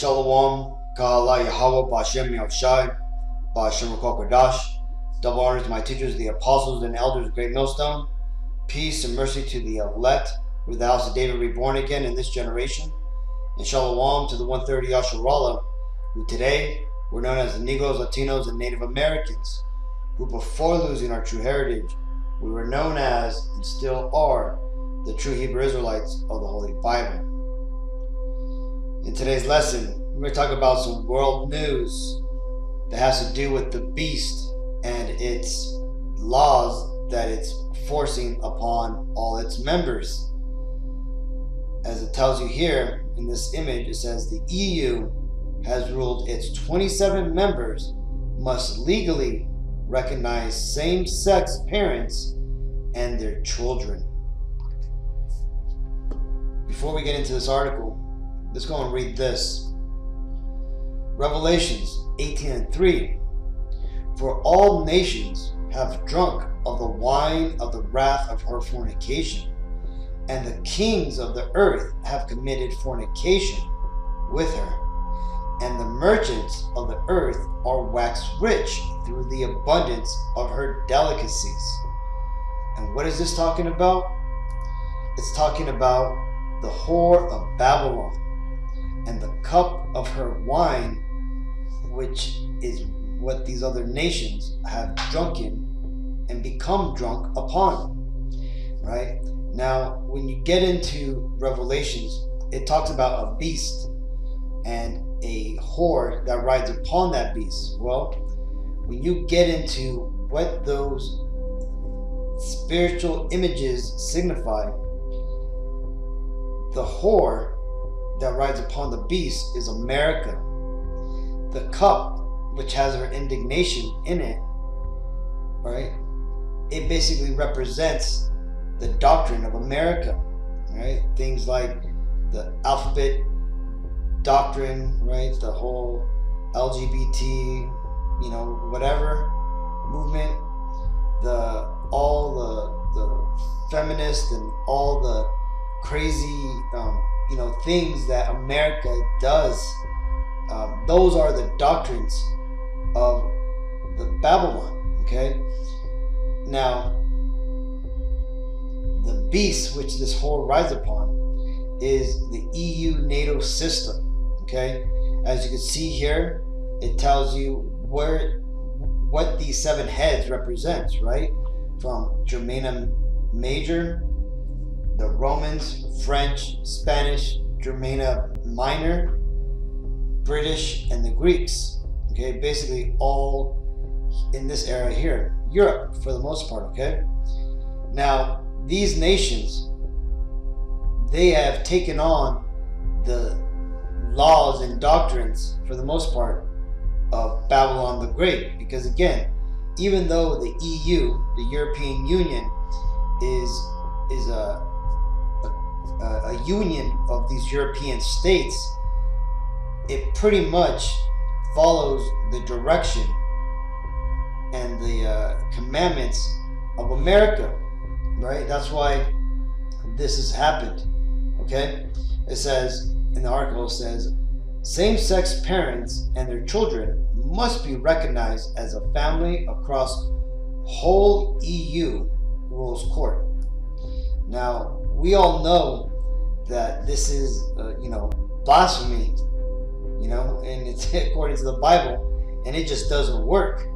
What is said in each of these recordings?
Shalom, Ka'ala Yahweh, Ba'Shem Yahushai, Ba'Shem Rakol Kodash. Double honors to my teachers, the apostles and elders of Great Millstone. Peace and mercy to the elect, with the house of David reborn again in this generation. And Shalom to the 130 Yasharallah, who today were known as the Negroes, Latinos, and Native Americans, who before losing our true heritage, we were known as, and still are, the true Hebrew Israelites of the Holy Bible. In today's lesson, we're going to talk about some world news that has to do with the beast and its laws that it's forcing upon all its members. As it tells you here in this image, it says the EU has ruled its 27 members must legally recognize same-sex parents and their children. Before we get into this article, let's go and read this. Revelations 18:3. For all nations have drunk of the wine of the wrath of her fornication, and the kings of the earth have committed fornication with her, and the merchants of the earth are waxed rich through the abundance of her delicacies. And what is this talking about? It's talking about the whore of Babylon and the cup of her wine, which is what these other nations have drunken and become drunk upon. Right? Now, when you get into Revelations, it talks about a beast and a whore that rides upon that beast. Well, when you get into what those spiritual images signify, the whore that rides upon the beast is America. The cup, which has her indignation in it, right? It basically represents the doctrine of America, right? Things like the alphabet doctrine, right? The whole LGBT, whatever movement, all the feminists and all the crazy, things that America does. Those are the doctrines of the Babylon. Okay. Now, the beast which this whore rides upon is the EU NATO system. Okay, as you can see here, it tells you what these 7 heads represents, right? From Germania Major, the Romans, French, Spanish, Germania Minor, British, and the Greeks. Okay, basically all in this area here, Europe for the most part. Okay, now these nations, they have taken on the laws and doctrines for the most part of Babylon the Great, because again, even though the EU, the European Union, is a union of these European states, it pretty much follows the direction and the commandments of America, right? That's why this has happened. Okay, it says in the article, it says same-sex parents and their children must be recognized as a family across whole EU, rules court. Now, we all know that this is blasphemy, and it's according to the Bible, and it just doesn't work,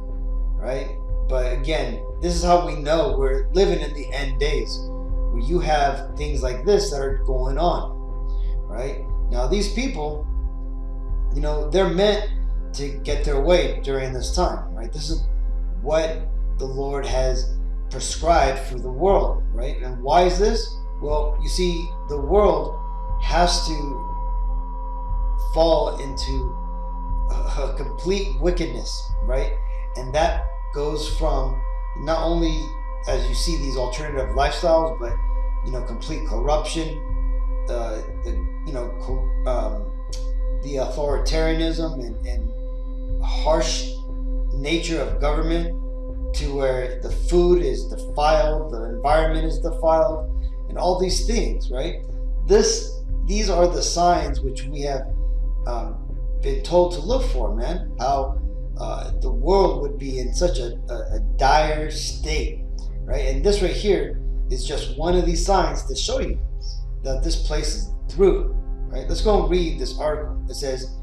right? But again, this is how we know we're living in the end days, where you have things like this that are going on, right? Now, these people, they're meant to get their way during this time, right? This is what the Lord has prescribed for the world, right? And why is this? Well, you see, the world has to fall into a complete wickedness, right? And that goes from not only, as you see, these alternative lifestyles, but complete corruption, the authoritarianism and harsh nature of government, to where the food is defiled, the environment is defiled, and all these things, right? These are the signs which we have been told to look for, man. How the world would be in such a dire state, right? And this right here is just one of these signs to show you that this place is through, right? Let's go and read this article. It says,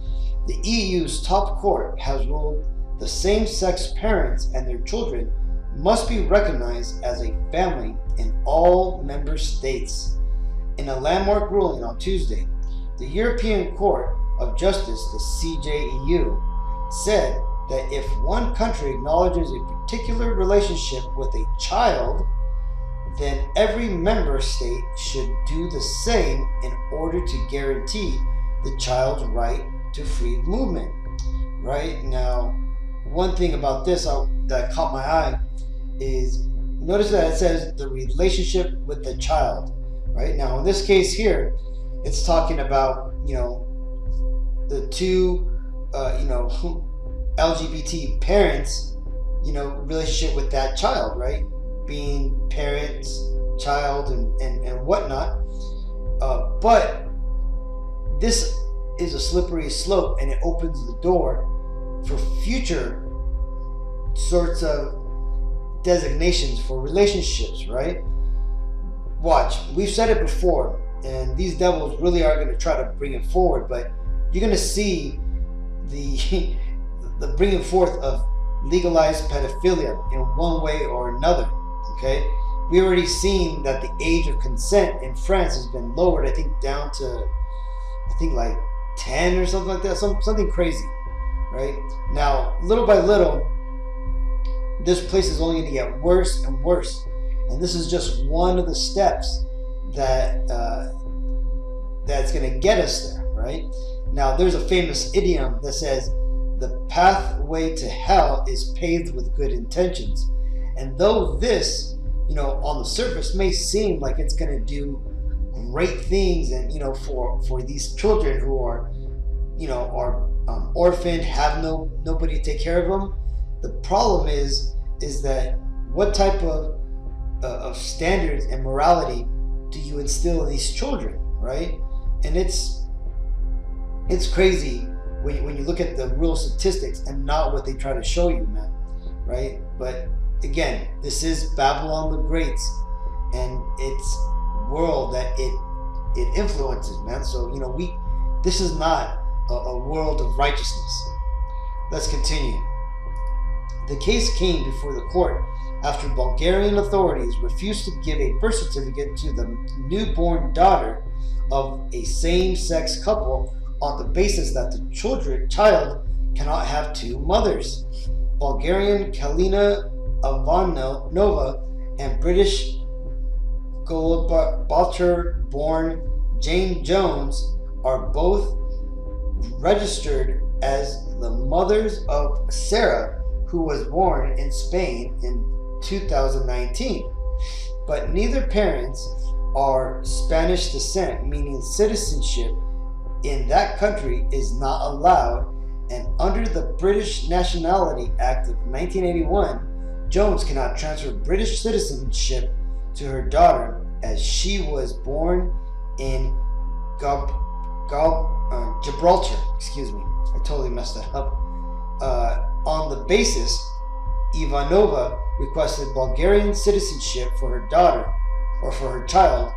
the EU's top court has ruled the same-sex parents and their children must be recognized as a family in all member states. In a landmark ruling on Tuesday, the European Court of Justice, the CJEU, said that if one country acknowledges a particular relationship with a child, then every member state should do the same in order to guarantee the child's right to free movement. Right? Now, one thing about this that caught my eye is, notice that it says the relationship with the child. Right? Now, in this case here, it's talking about, the two, LGBT parents, relationship with that child, right? Being parents, child, and whatnot. But this is a slippery slope, and it opens the door for future sorts of designations for relationships, right? Watch, we've said it before, and these devils really are going to try to bring it forward, but you're going to see the bringing forth of legalized pedophilia in one way or another. Okay, we already seen that the age of consent in France has been lowered, I think down to like 10 or something like that, something crazy, right? Now, little by little, this place is only going to get worse and worse, and this is just one of the steps that that's going to get us there, right? Now, there's a famous idiom that says, the pathway to hell is paved with good intentions. And though this, on the surface may seem like it's going to do great things, and, for these children who are, orphaned, have nobody to take care of them, the problem is that what type of standards and morality do you instill in these children, right? And it's crazy when you look at the real statistics and not what they try to show you, man, right? But again, this is Babylon the Great, and its world that it influences, man. So this is not a world of righteousness. Let's continue. The case came before the court after Bulgarian authorities refused to give a birth certificate to the newborn daughter of a same-sex couple on the basis that the child cannot have two mothers. Bulgarian Kalina Ivanova and British Gibraltar-born Jane Jones are both registered as the mothers of Sarah, who was born in Spain in 2019. But neither parents are Spanish descent, meaning citizenship in that country is not allowed, and under the British Nationality Act of 1981, Jones cannot transfer British citizenship to her daughter as she was born in Gibraltar. Excuse me, I totally messed that up. On the basis, Ivanova requested Bulgarian citizenship for her daughter or for her child,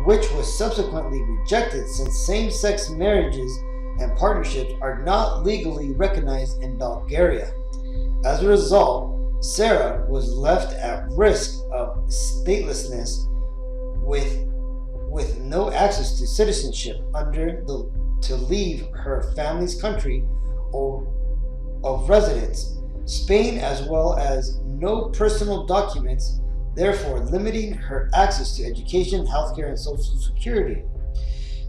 which was subsequently rejected since same-sex marriages and partnerships are not legally recognized in Bulgaria. As a result, Sarah was left at risk of statelessness with no access to citizenship to leave her family's country or of residence, Spain, as well as no personal documents, therefore limiting her access to education, healthcare, and social security.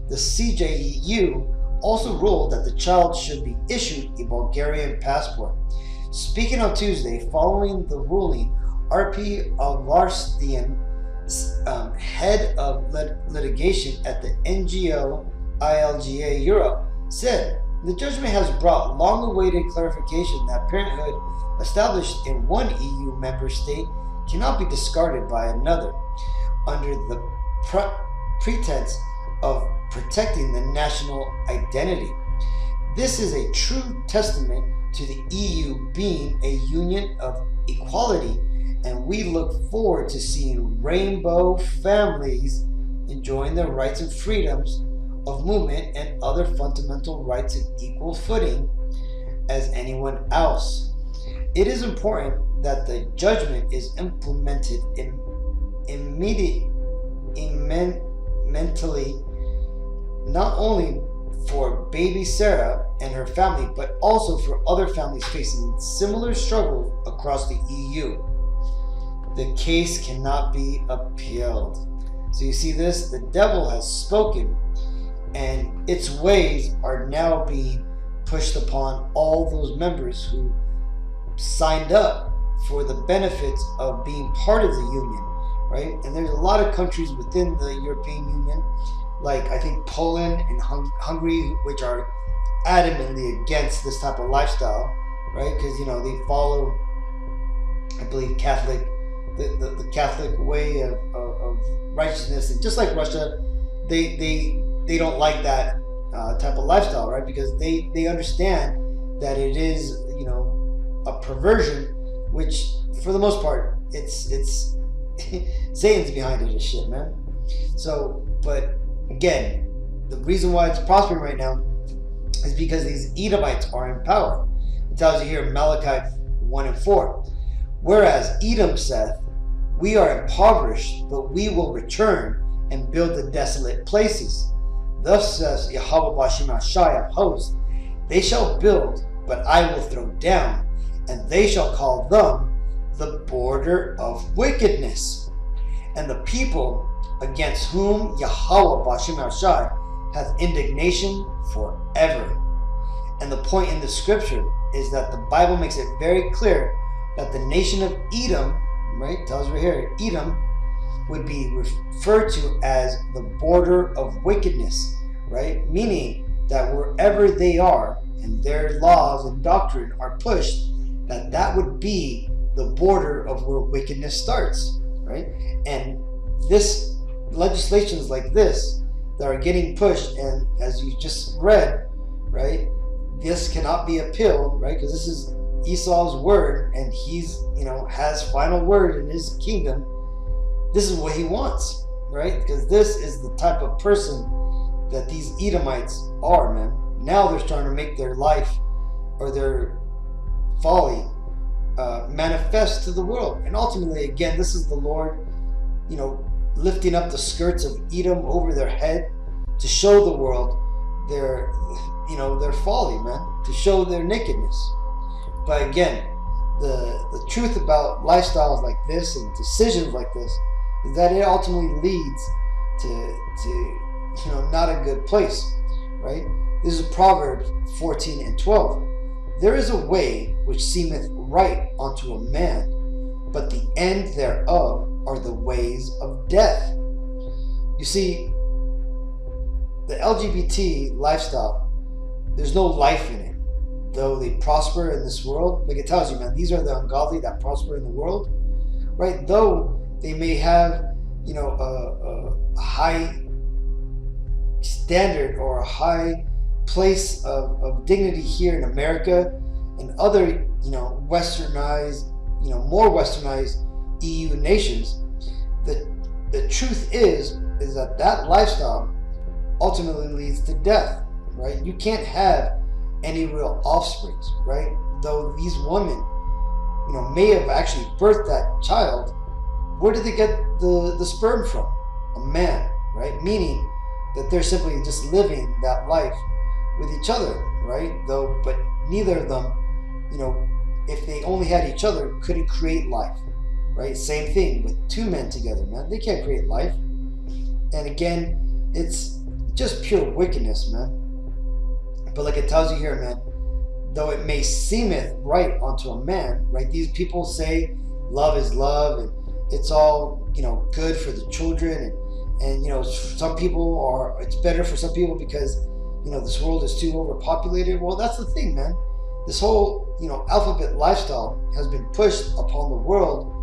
The CJEU also ruled that the child should be issued a Bulgarian passport. Speaking on Tuesday, following the ruling, RP Alvarstian, head of litigation at the NGO ILGA Europe, said the judgment has brought long-awaited clarification that parenthood established in one EU member state cannot be discarded by another under the pretense of protecting the national identity. This is a true testament to the EU being a union of equality, and we look forward to seeing rainbow families enjoying their rights and freedoms of movement and other fundamental rights in equal footing as anyone else. It is important that the judgment is implemented mentally, not only for baby Sarah and her family, but also for other families facing similar struggles across the EU. The case cannot be appealed. So you see this? The devil has spoken, and its ways are now being pushed upon all those members who signed up for the benefits of being part of the union, right? And there's a lot of countries within the European Union, like I think Poland and Hungary, which are adamantly against this type of lifestyle, right? Because they follow, I believe, the Catholic way of righteousness, and just like Russia, they don't like that type of lifestyle, right? Because they understand that it is a perversion, which for the most part it's Satan's behind it and shit, man. So, but again, the reason why it's prospering right now is because these Edomites are in power. It tells you here in Malachi 1:4. Whereas Edom saith, we are impoverished, but we will return and build the desolate places. Thus says Yahweh Bashim Ashai of hosts, they shall build, but I will throw down, and they shall call them the border of wickedness, and the people against whom Yahweh Bashim Ashai hath indignation forever. And the point in the scripture is that the Bible makes it very clear that the nation of Edom, right, tells right here, Edom would be referred to as the border of wickedness, right? Meaning that wherever they are and their laws and doctrine are pushed, that would be the border of where wickedness starts, right? And this legislations like this that are getting pushed, and as you just read, right, this cannot be appealed, right? Because this is Esau's word, and he's has final word in his kingdom. This is what he wants, right? Because this is the type of person that these Edomites are, man. Now they're starting to make their life or their folly manifest to the world. And ultimately, again, this is the Lord, lifting up the skirts of Edom over their head to show the world their folly, man, to show their nakedness. But again, the truth about lifestyles like this and decisions like this is that it ultimately leads to not a good place, right? This is Proverbs 14:12. There is a way which seemeth right unto a man, but the end thereof are the ways of death. You see, the LGBT lifestyle, there's no life in it. Though they prosper in this world, like it tells you, man, these are the ungodly that prosper in the world, right? Though they may have, a high standard or a high place of dignity here in America and other, westernized, more westernized EU nations, the truth is that lifestyle ultimately leads to death, right? You can't have any real offspring, right? Though these women, may have actually birthed that child, where did they get the sperm from? A man, right? Meaning that they're simply just living that life with each other, right? Though, but neither of them, if they only had each other, couldn't create life, right? Same thing with two men together, man. They can't create life. And again, it's just pure wickedness, man. But like it tells you here, man, though it may seemeth right unto a man, right? These people say love is love, and it's all, good for the children, and some people are, it's better for some people because, this world is too overpopulated. Well, that's the thing, man. This whole, alphabet lifestyle has been pushed upon the world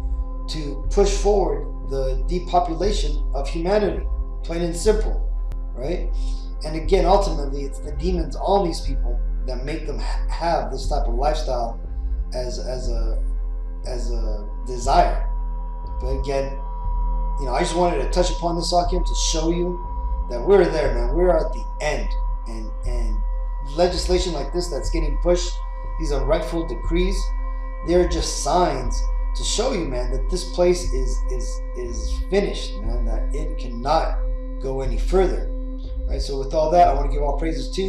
to push forward the depopulation of humanity, plain and simple, right? And again, ultimately, it's the demons on these people that make them have this type of lifestyle as a desire. But again, I just wanted to touch upon this, Akim, to show you that we're there, man. We're at the end, and legislation like this that's getting pushed, these unrightful decrees, they're just signs to show you, man, that this place is finished, man. That it cannot go any further. Right. So with all that, I want to give all praises to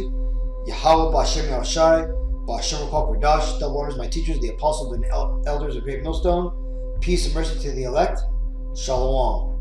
Yahweh, Ba'Shem Yahushai, Ba'Shem Ruach Kodash, double honors my teachers, the apostles and elders of Great Millstone. Peace and mercy to the elect. Shalom.